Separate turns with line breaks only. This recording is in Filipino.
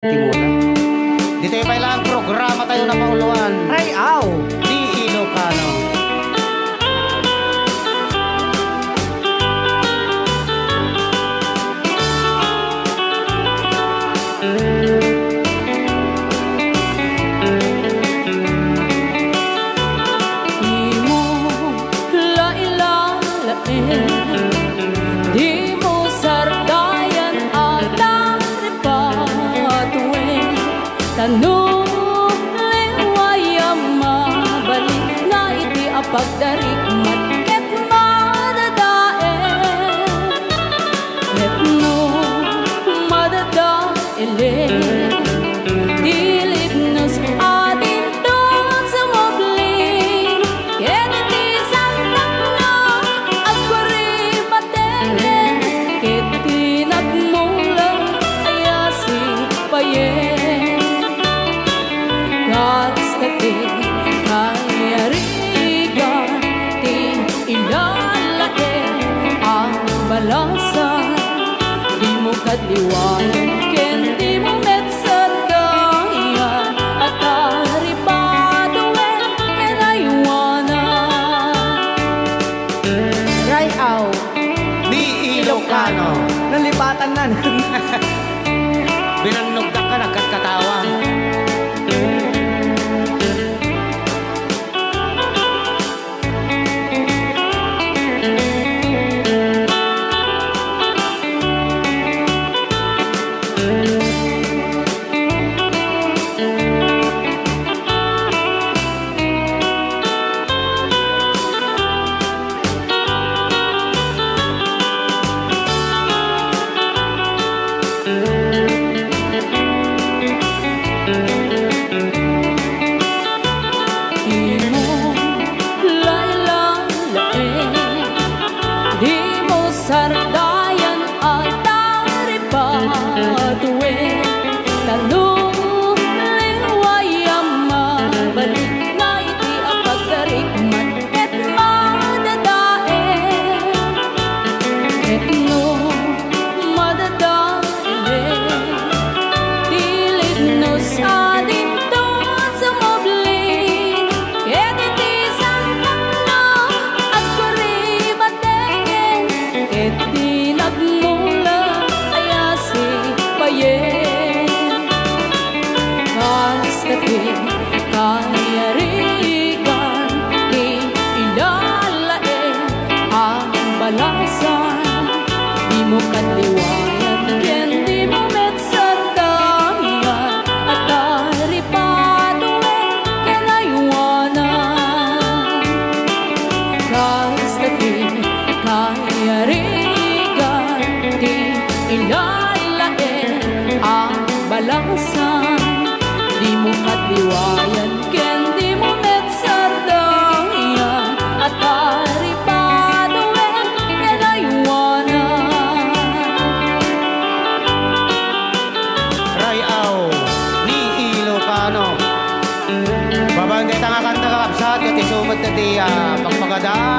Timuna. Dito yung kailangan programa tayo na mauluan.
Rayaw
Di Ilocano.
Di mo lailalain, di mo sardayan at naripatuin. Tanong liwayang mabalik na iti apagdarik ket madadaen. Ket no madadaelen, dilip nos atin doon sa mabling. Ket iti santak na agwaribaten, ket tinagmula ayasi payen. Kastati kayarigan, ti ilalain ang balasan. Di mo kadliwanan, ken di mo metsardayan, at aripaduin ken aywanan.
Rayaw
Di Ilocano.
Nalipatan na.
Binanugdak ka, nagkatawa.
Di mo lailalain, di mo sardayan at naripatuin. Tanong liwayang mabalik na iti apagdarik ket madadaen. Ket no madadaelen, dilip nos atin doon sa mabling. Ket iti santak na agwaribaten, ket tinagmula ayasi payen. Kastati kayarigan, di ilalain ang balasan. Di mo kadliwayan, ken di mo metsardayan, at aripaduin ken aywanan. Kastati kayarigan, di ilalain ang balasan. Di mo kadliwayan, ken di mo metsardayan, at aripaduin ken aywanan.
Rayaw Di Ilocano. Babang dito nga kanta kakabsat, iti sumot na di pagpagada.